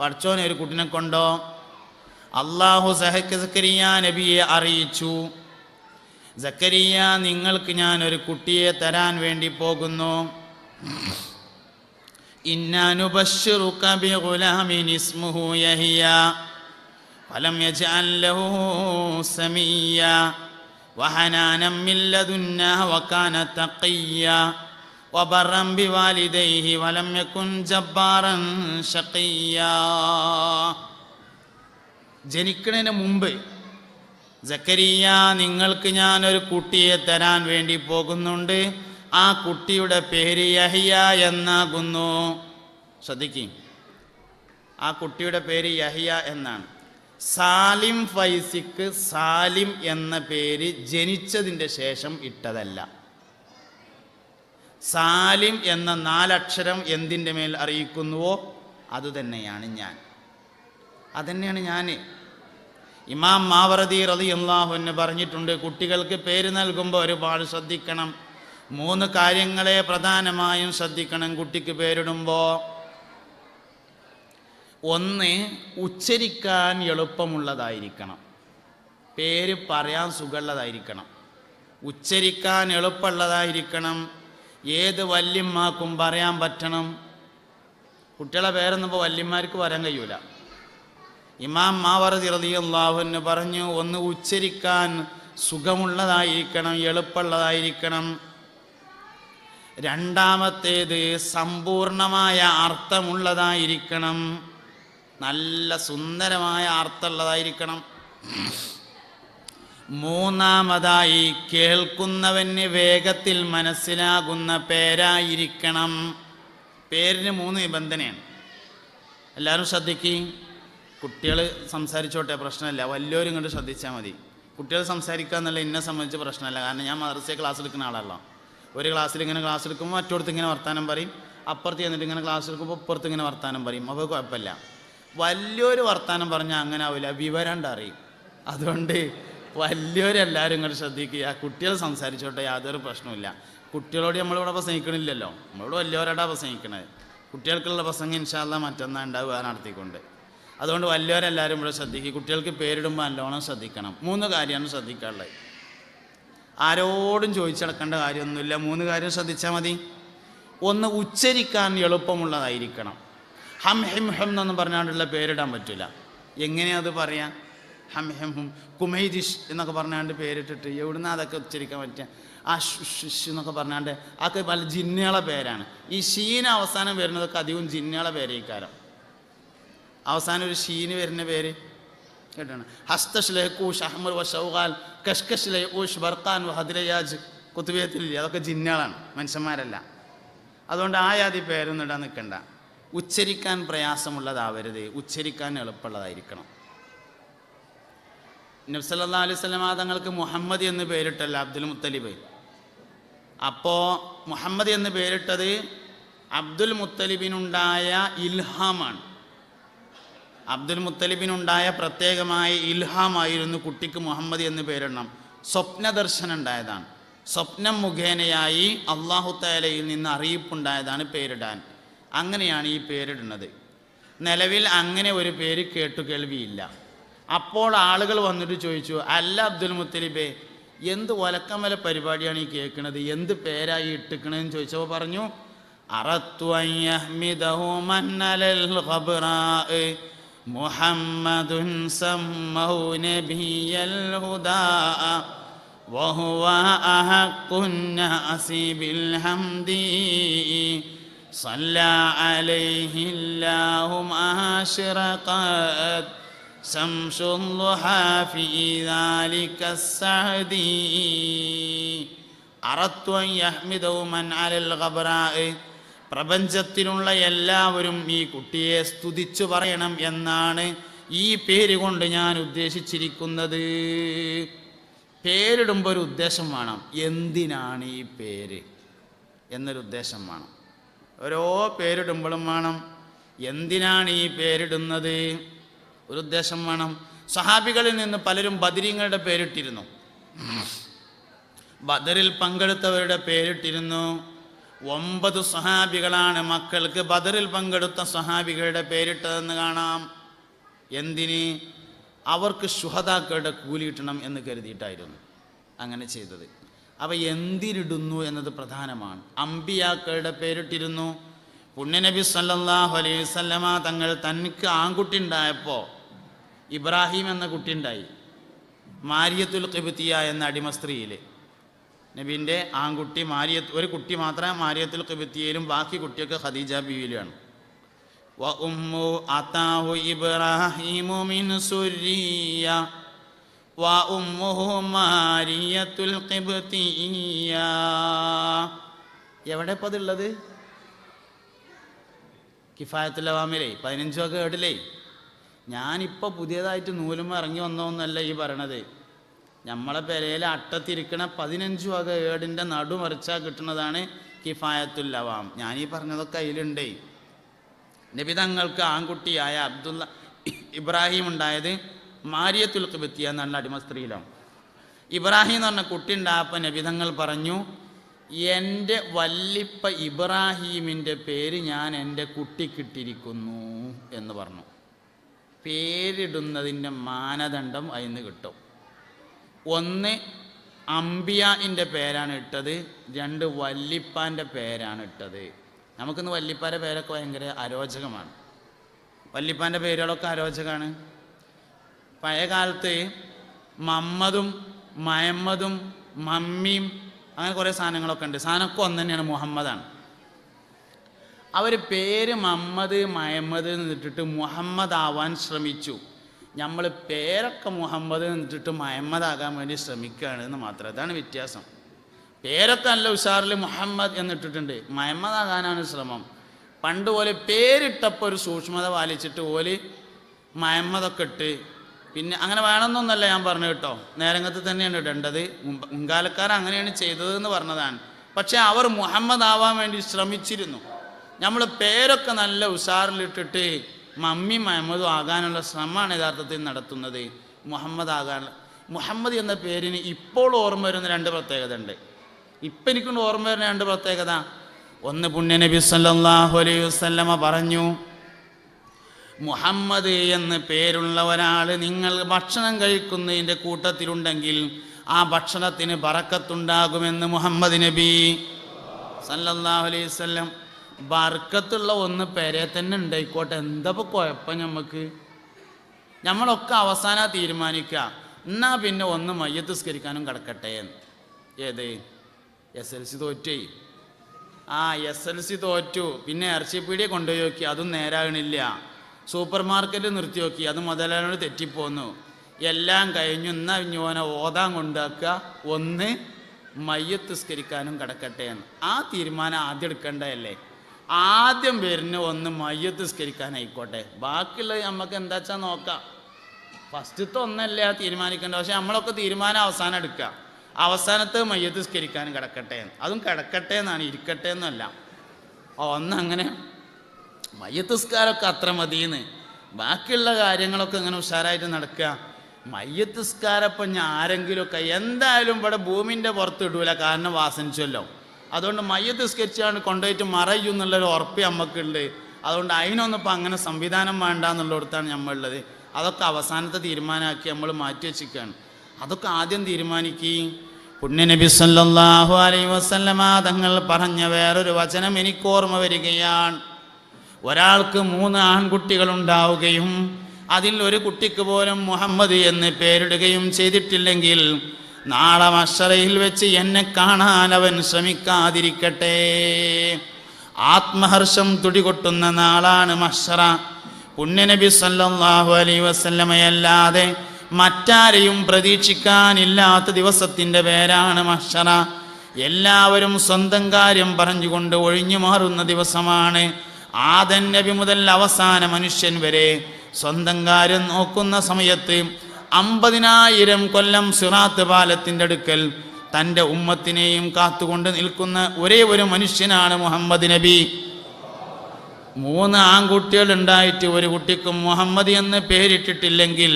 പഠിച്ചോനെ ഒരു കുട്ടിനെ കൊണ്ടോ. അള്ളാഹു സക്കരിയ നബിയെ അറിയിച്ചു, സക്കരിയ നിങ്ങൾക്ക് ഞാൻ ഒരു കുട്ടിയെ തരാൻ വേണ്ടി പോകുന്നു. ഇന്നാ നുബശ്ശിറുക ബിഗുലാമിൻ ഇസ്മുഹു യഹ്യ ഫലം യജ്അൽ ലഹു സമീയ വഹനാനം മിൻ ലദുന്നാ വകാന തഖിയ്യ വബറൻ ബിവാലിദൈഹി വലം യകുൻ ജബ്ബാറൻ ശഖിയ്യ. ജനിക്കുന്നതിന് മുമ്പ് സക്കരിയ നിങ്ങൾക്ക് ഞാനൊരു കുട്ടിയെ തരാൻ വേണ്ടി പോകുന്നുണ്ട്. ആ കുട്ടിയുടെ പേര് യഹ്യ എന്നാകുന്നു. ശ്രദ്ധിക്കും, ആ കുട്ടിയുടെ പേര് യഹ്യ എന്നാണ്. സാലിം ഫൈസിക്ക് സാലിം എന്ന പേര് ജനിച്ചതിൻ്റെ ശേഷം ഇട്ടതല്ല. സാലിം എന്ന 4 അക്ഷരം എന്തിൻ്റെ മേൽ അറിയിക്കുന്നുവോ അതുതന്നെയാണ് ഞാൻ, അതന്നെയാണ് ഞാൻ. ഇമാം മാവറദി റളിയല്ലാഹു അൻഹു പറഞ്ഞിട്ടുണ്ട്, കുട്ടികൾക്ക് പേര് നൽകുമ്പോൾ ഒരുപാട് ശ്രദ്ധിക്കണം. 3 കാര്യങ്ങളെ പ്രധാനമായും ശ്രദ്ധിക്കണം കുട്ടിക്ക് പേരിടുമ്പോൾ. 1, ഉച്ചരിക്കാൻ എളുപ്പമുള്ളതായിരിക്കണം. പേര് പറയാൻ സുഖമുള്ളതായിരിക്കണം, ഉച്ചരിക്കാൻ എളുപ്പമുള്ളതായിരിക്കണം. ഏത് വല്യമ്മാക്കും പറയാൻ പറ്റണം. കുട്ടികളെ പേരൊന്നും വല്യന്മാർക്ക് പറയാൻ കഴിയൂല. ഇമാം മാവറദി റളിയല്ലാഹു അൻഹു പറഞ്ഞു, 1 ഉച്ചരിക്കാൻ സുഖമുള്ളതായിരിക്കണം, എളുപ്പമുള്ളതായിരിക്കണം. 2ാമത്തേത് സമ്പൂർണമായ അർത്ഥമുള്ളതായിരിക്കണം, നല്ല സുന്ദരമായ അർത്ഥമുള്ളതായിരിക്കണം. 3ാമതായി കേൾക്കുന്നവന് വേഗത്തിൽ മനസ്സിലാകുന്ന പേരായിരിക്കണം. പേരിന് 3 നിബന്ധനയാണ്. എല്ലാവരും ശ്രദ്ധിക്കും. കുട്ടികൾ സംസാരിച്ചോട്ടെ, പ്രശ്നമില്ല. വലിയവരും ഇങ്ങോട്ട് ശ്രദ്ധിച്ചാൽ മതി. കുട്ടികൾ സംസാരിക്കുക എന്നുള്ള എന്നെ സംബന്ധിച്ച് പ്രശ്നമല്ല. കാരണം ഞാൻ മദ്രസയിൽ ക്ലാസ് എടുക്കുന്ന ആളല്ല. ഒരു ക്ലാസ്സിൽ ഇങ്ങനെ ക്ലാസ് എടുക്കുമ്പോൾ മറ്റോടത്ത് ഇങ്ങനെ വർത്താനം പറയും, അപ്പുറത്ത് ചെന്നിട്ട് ഇങ്ങനെ ക്ലാസ് എടുക്കുമ്പോൾ ഇപ്പുറത്ത് ഇങ്ങനെ വർത്താനം പറയും. അപ്പോൾ കുഴപ്പമില്ല. വലിയൊരു വർത്താനം പറഞ്ഞാൽ അങ്ങനെ ആവില്ല, വിവരം അറിയും. അതുകൊണ്ട് വലിയവരെല്ലാവരും ഇങ്ങോട്ട് ശ്രദ്ധിക്കുക. കുട്ടികൾ സംസാരിച്ചോട്ടെ, യാതൊരു പ്രശ്നമില്ല. കുട്ടികളോട് നമ്മളിവിടെ പ്രസംഗിക്കണില്ലല്ലോ, നമ്മളോട് വലിയവരോടാണ് പ്രസംഗിക്കണത്. കുട്ടികൾക്കുള്ള പ്രസംഗം ഇൻഷാ അല്ലാഹ് മറ്റന്നാൾ ഉണ്ടാവുക നടത്തിക്കൊണ്ട്. അതുകൊണ്ട് വലിയവരെല്ലാവരും ഇവിടെ ശ്രദ്ധിക്കുക. കുട്ടികൾക്ക് പേരിടുമ്പോൾ നല്ലോണം ശ്രദ്ധിക്കണം. 3 കാര്യമാണ് ശ്രദ്ധിക്കാനുള്ളത്. ആരോടും ചോദിച്ചടക്കേണ്ട കാര്യമൊന്നുമില്ല. 3 കാര്യം ശ്രദ്ധിച്ചാൽ മതി. 1, ഉച്ചരിക്കാൻ എളുപ്പമുള്ളതായിരിക്കണം. ഹം ഹിം ഹം എന്നൊന്നും പറഞ്ഞാണ്ടുള്ള പേരിടാൻ പറ്റില്ല. എങ്ങനെയത് പറയാം? ഹം ഹം ഹും കുമൈദിഷ് എന്നൊക്കെ പറഞ്ഞാണ്ട് പേരിട്ടിട്ട് എവിടുന്ന് അതൊക്കെ ഉച്ചരിക്കാൻ പറ്റുക? ആ ഷുഷ് എന്നൊക്കെ പറഞ്ഞാണ്ട് അതൊക്കെ പല ജിന്നുകളെ പേരാണ്. ഈ ഷീന അവസാനം വരുന്നതൊക്കെ അധികവും ജിന്നുകളെ പേരേക്കാരം. അവസാനം ഒരു ഷീന് വരുന്ന പേര് കേട്ടാണ്. ഹസ്തഷ്ലൂഷ് അഹ്മർ വ ഷൗഗാൽ കഷ്കഷ്ലൂഷ് ബർഖാൻ വ ഹദ്രയാജ് കുത്തുബിയത്തില്ല. അതൊക്കെ ജിന്നുകളാണ്, മനുഷ്യന്മാരല്ല. അതുകൊണ്ട് ആയാതി പേരൊന്നും ഇടാൻ നിൽക്കണ്ട. ഉച്ചരിക്കാൻ പ്രയാസമുള്ളതാവരുത്, ഉച്ചരിക്കാൻ എളുപ്പമുള്ളതായിരിക്കണം. നബി സല്ലല്ലാഹു അലൈഹി വസല്ലം തങ്ങൾക്ക് മുഹമ്മദ് എന്ന് പേരിട്ടല്ല, അബ്ദുൽ മുത്തലിബ്. അപ്പോൾ മുഹമ്മദ് എന്ന് പേരിട്ടത് അബ്ദുൽ മുത്തലിബിനുണ്ടായ ഇൽഹാമാണ്. അബ്ദുൽ മുത്തലിബിനുണ്ടായ പ്രത്യേകമായ ഇൽഹാമായിരുന്നു കുട്ടിക്ക് മുഹമ്മദ് എന്ന് പേരിടണം. സ്വപ്നദർശനം ഉണ്ടായതാണ്. സ്വപ്നം മുഖേനയായി അല്ലാഹു തആലയിൽ നിന്ന് അറിയിപ്പുണ്ടായതാണ് പേരിടാൻ. അങ്ങനെയാണ് ഈ പേരിടുന്നത്. നിലവിൽ അങ്ങനെ ഒരു പേര് കേൾവിയില്ല. അപ്പോൾ ആളുകൾ വന്നിട്ട് ചോദിച്ചു, അല്ല അബ്ദുൽ മുത്തലിബേ, എന്ത് വലക്കമല പരിപാടിയാണ് ഈ കേൾക്കുന്നത്, എന്ത് പേരായി ഇട്ടിക്കണെന്ന് ചോദിച്ചപ്പോൾ പറഞ്ഞു, അറത്തു അൻ യഹ്മിദഹു മൻ അലൽ ഖബ്റാ മുഹമ്മദുൻ സമ്മഹു നബിയൽ ഹുദാ വഹുവ അഹഖുൻ നാസി ബിൽ ഹംദി സല്ല അലൈഹി അല്ലാഹു അശ്റഖത് ശംസുൽ ളുഹാ ഫീ ദാലിക സഅദി അറത്തു അൻ യഹ്മിദഹു മൻ അലൽ ഖബ്റാ. പ്രപഞ്ചത്തിലുള്ള എല്ലാവരും ഈ കുട്ടിയെ സ്തുതിച്ചു പറയണം എന്നാണ് ഈ പേര് കൊണ്ട് ഞാൻ ഉദ്ദേശിച്ചിരിക്കുന്നത്. പേരിടുമ്പോൾ ഒരു ഉദ്ദേശം വേണം. എന്തിനാണ് ഈ പേര് എന്നൊരു ഉദ്ദേശം വേണം. ഓരോ പേരിടുമ്പോഴും വേണം എന്തിനാണ് ഈ പേരിടുന്നത്, ഒരു ഉദ്ദേശം വേണം. സഹാബികളിൽ നിന്ന് പലരും ബദരീങ്ങളുടെ പേരിട്ടിരുന്നു, ബദറിൽ പങ്കെടുത്തവരുടെ പേരിട്ടിരുന്നു. 9 സ്വഹാബികളാണ് മക്കൾക്ക് ബദറിൽ പങ്കെടുത്ത സ്വഹാബികളുടെ പേരിട്ടതെന്ന് കാണാം. എന്തിന്? അവർക്ക് ശുഹദാക്കളുടെ കൂലി കിട്ടണം എന്ന് കരുതിയിട്ടായിരുന്നു അങ്ങനെ ചെയ്തത്. അവ എന്തിനിടുന്നു എന്നത് പ്രധാനമാണ്. അമ്പിയാക്കളുടെ പേരിട്ടിരുന്നു. പുണ്യനബി സല്ലല്ലാഹു അലൈഹി വസല്ലമ തങ്ങൾ തനിക്ക് ആൺകുട്ടി ഉണ്ടായപ്പോൾ ഇബ്രാഹിം എന്ന കുട്ടി ഉണ്ടായി. മാരിയത്തുൽ ഖിബ്തിയ എന്ന അടിമ സ്ത്രീയിൽ നബീൻ്റെ ആൺകുട്ടി ഒരു കുട്ടി മാത്രമേ മാരിയത്തുൽ ഖിബ്തിയയിലും ബാക്കി കുട്ടിയൊക്കെ ഖദീജ ബീവിയിലാണ്. വ ഉമ്മു അതാഹു ഇബ്രാഹിമു മിൻ സുരിയ വ ഉമ്മുഹു മാരിയത്തുൽ ഖിബ്തിയ. എവിടെ ഇപ്പോൾ അതുള്ളത്? കിഫായത്തുൽ അവാമിലേ 15 ഒക്കെ കേട്ടില്ലേ? ഞാനിപ്പോൾ പുതിയതായിട്ട് നൂലുമ ഇറങ്ങി വന്നോന്നല്ല ഈ പറയണത്. നമ്മളെ പെരയിൽ അട്ടത്തിരിക്കണ 15 വക ഏടിൻ്റെ നടുമറിച്ചാൽ കിട്ടുന്നതാണ് കിഫായത്തുൽ അവാം. ഞാനീ പറഞ്ഞതൊക്കെ അതിലുണ്ടേ. നബി തങ്ങൾക്ക് ആൺകുട്ടിയായ ഇബ്രാഹിം ഉണ്ടായത് മാരിയത്തുൽ ഖിബ്തിയ എന്നുള്ള അടിമ സ്ത്രീയിലാണ്. ഇബ്രാഹിം എന്ന് പറഞ്ഞ കുട്ടി ഉണ്ടായപ്പോൾ നബി തങ്ങൾ പറഞ്ഞു, എൻ്റെ വല്ലിപ്പ ഇബ്രാഹീമിൻ്റെ പേര് ഞാൻ എൻ്റെ കുട്ടിക്കിട്ടിരിക്കുന്നു എന്ന് പറഞ്ഞു. പേരിടുന്നതിൻ്റെ മാനദണ്ഡം അതിന് കിട്ടും. 1 അംബിയാൻ്റെ പേരാണ് ഇട്ടത്, 2 വല്ലിപ്പാൻ്റെ പേരാണ് ഇട്ടത്. നമുക്കിന്ന് വല്ലിപ്പാൻ്റെ പേരൊക്കെ ഭയങ്കര അരോചകമാണ്. വല്ലിപ്പാൻ്റെ പേരുകളൊക്കെ അരോചകമാണ്. പഴയ കാലത്ത് മമ്മദും മയമ്മദും മമ്മിയും അങ്ങനെ കുറേ സാധനങ്ങളൊക്കെ ഉണ്ട്. സാധനമൊക്കെ ഒന്ന് തന്നെയാണ്, മുഹമ്മദാണ്. അവർ പേര് മമ്മദ് മയമ്മദ് എന്നിട്ടിട്ട് മുഹമ്മദ് ആവാൻ ശ്രമിച്ചു. നമ്മൾ പേരൊക്കെ മുഹമ്മദ് എന്നിട്ടിട്ട് മയമ്മദാകാൻ വേണ്ടി ശ്രമിക്കുകയാണ് എന്ന് മാത്രം. അതാണ് വ്യത്യാസം. പേരൊക്കെ നല്ല ഉഷാറിൽ മുഹമ്മദ് എന്നിട്ടിട്ടുണ്ട്, മയമ്മദാകാനാണ് ശ്രമം. പണ്ട് പോലെ പേരിട്ടപ്പോൾ ഒരു സൂക്ഷ്മത പാലിച്ചിട്ട് ഓല് മയമ്മദൊക്കെ ഇട്ട് പിന്നെ അങ്ങനെ വേണമെന്നൊന്നല്ല ഞാൻ പറഞ്ഞു കേട്ടോ, നേരങ്ങത്ത് തന്നെയാണ് ഇടേണ്ടത്. മുൻകാലക്കാർ അങ്ങനെയാണ് ചെയ്തതെന്ന് പറഞ്ഞതാണ്. പക്ഷേ അവർ മുഹമ്മദ് ആവാൻ വേണ്ടി ശ്രമിച്ചിരുന്നു. നമ്മൾ പേരൊക്കെ നല്ല ഉഷാറിലിട്ടിട്ട് മമ്മി മഹമ്മദും ആകാനുള്ള ശ്രമമാണ് യഥാർത്ഥത്തിൽ നടത്തുന്നത്. മുഹമ്മദ് എന്ന പേരിന് ഇപ്പോൾ ഓർമ്മ വരുന്ന 2 പ്രത്യേകത ഉണ്ട്. ഇപ്പം എനിക്കൊണ്ട് ഓർമ്മ വരുന്ന 2 പ്രത്യേകത. ഒന്ന്, പുണ്യനബി സല്ലല്ലാഹു അലൈഹി വസല്ലമ പറഞ്ഞു, മുഹമ്മദ് എന്ന് പേരുള്ള ഒരാൾ നിങ്ങൾ ഭക്ഷണം കഴിക്കുന്നതിൻ്റെ കൂട്ടത്തിലുണ്ടെങ്കിൽ ആ ഭക്ഷണത്തിന് ബറക്കത്തുണ്ടാകുമെന്ന് മുഹമ്മദ് നബി സല്ലല്ലാഹു അലൈഹി വസല്ലം. ബർക്കത്തുള്ള ഒന്ന് പേരെ തന്നെ ഉണ്ടായിക്കോട്ടെ, എന്താ ഇപ്പോൾ കുഴപ്പം? നമ്മളൊക്കെ അവസാനം തീരുമാനിക്കുക, എന്നാൽ പിന്നെ ഒന്ന് മയ്യത്ത് നിസ്കരിക്കാനും കിടക്കട്ടെ എന്ന്. ഏത് SLC തോറ്റേ? SLC തോറ്റു. പിന്നെ ഇറച്ചിപ്പീടിയെ കൊണ്ടുപോയി നോക്കി, അതും നേരാകണില്ല. സൂപ്പർ മാർക്കറ്റ് നിർത്തി നോക്കി, അത് മുതലാളിയോട് തെറ്റിപ്പോന്നു. എല്ലാം കഴിഞ്ഞു. എന്നാൽ ഇഞ്ഞോനെ ഓതാൻ കൊണ്ടാക്കുക, ഒന്ന് മയ്യത്ത് നിസ്കരിക്കാനും കിടക്കട്ടെ എന്ന്. ആ തീരുമാനം ആദ്യം എടുക്കേണ്ടതല്ലേ? ആദ്യം വരുന്ന ഒന്ന് മയ്യത്ത് നിസ്കരിക്കാനായിക്കോട്ടെ, ബാക്കിയുള്ളത് നമുക്ക് എന്താ വെച്ചാൽ നോക്കാം. ഫസ്റ്റത്തെ ഒന്നല്ലേ തീരുമാനിക്കേണ്ടത്. പക്ഷെ നമ്മളൊക്കെ തീരുമാനം അവസാനം എടുക്കുക, അവസാനത്തെ മയ്യത്ത് നിസ്കരിക്കാനും കിടക്കട്ടെ എന്ന്. അതും കിടക്കട്ടെ എന്നാണ്, ഇരിക്കട്ടെ എന്നല്ല. ഒന്നങ്ങനെ മയ്യത്ത് നിസ്കാരമൊക്കെ അത്ര മതിയെന്ന്, ബാക്കിയുള്ള കാര്യങ്ങളൊക്കെ ഇങ്ങനെ ഉഷാറായിട്ട് നടക്കുക. മയ്യത്ത് നിസ്കാരം ഇപ്പം ഞാൻ ആരെങ്കിലുമൊക്കെ എന്തായാലും ഇവിടെ ഭൂമിൻ്റെ പുറത്ത് ഇടൂല, കാരണം വാസനിച്ചല്ലോ. അതുകൊണ്ട് മയ്യത്ത് നിസ്കരിച്ചാണ് കൊണ്ടുപോയിട്ട് മറയും എന്നുള്ളൊരു ഉറപ്പ് നമുക്കുണ്ട്. അതുകൊണ്ട് അതിനൊന്നും ഇപ്പം അങ്ങനെ സംവിധാനം വേണ്ട എന്നുള്ളിടത്താണ് നമ്മളുള്ളത്. അതൊക്കെ അവസാനത്തെ തീരുമാനമാക്കി നമ്മൾ മാറ്റി വെച്ചിരിക്കുകയാണ്. അതൊക്കെ ആദ്യം തീരുമാനിക്കുകയും. പുണ്യനബി സല്ലല്ലാഹു അലൈഹി വസല്ലമ തങ്ങൾ പറഞ്ഞ വേറൊരു വചനം എനിക്ക് ഓർമ്മ വരികയാണ്. ഒരാൾക്ക് 3 ആൺകുട്ടികളുണ്ടാവുകയും അതിൽ ഒരു കുട്ടിക്ക് പോലും മുഹമ്മദ് എന്ന് പേരിടുകയും ചെയ്തിട്ടില്ലെങ്കിൽ നാളെ മഹ്ശറയിൽ വെച്ച് എന്നെ കാണാൻ അവൻ ശ്രമിക്കാതിരിക്കട്ടെ. ആത്മഹർഷം തുടികൊട്ടുന്ന നാളാണ് മഹ്ശറ. പുണ്യനബി സല്ലല്ലാഹു അലൈഹി വസല്ലമയല്ലാതെ മറ്റാരെയും പ്രതീക്ഷിക്കാനില്ലാത്ത ദിവസത്തിൻ്റെ പേരാണ് മഹ്ശറ. എല്ലാവരും സ്വന്തം കാര്യം പറഞ്ഞുകൊണ്ട് ഒഴിഞ്ഞു മാറുന്ന ദിവസമാണ്. ആദം നബി മുതൽ അവസാന മനുഷ്യൻ വരെ സ്വന്തം കാര്യം നോക്കുന്ന സമയത്ത് 50,000 കൊല്ലം സിറാത്ത് പാലത്തിൻ്റെ അടുക്കൽ തൻ്റെ ഉമ്മത്തിനെയും കാത്തുകൊണ്ട് നിൽക്കുന്ന ഒരേ ഒരു മനുഷ്യനാണ് മുഹമ്മദ് നബി. 3 ആൺകുട്ടികൾ ഉണ്ടായിട്ട് ഒരു കുട്ടിക്കും മുഹമ്മദ് എന്ന് പേരിട്ടിട്ടില്ലെങ്കിൽ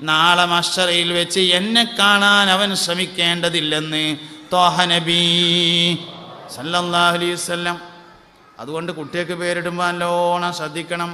നാളെ മഹ്ശറയിൽ വെച്ച് എന്നെ കാണാൻ അവൻ ശ്രമിക്കേണ്ടതില്ലെന്ന് ത്വാഹ നബി സല്ലല്ലാഹു അലൈഹി വസല്ലം. അതുകൊണ്ട് കുട്ടികൾക്ക് പേരിടുമ്പോൾ നല്ലോണം ശ്രദ്ധിക്കണം.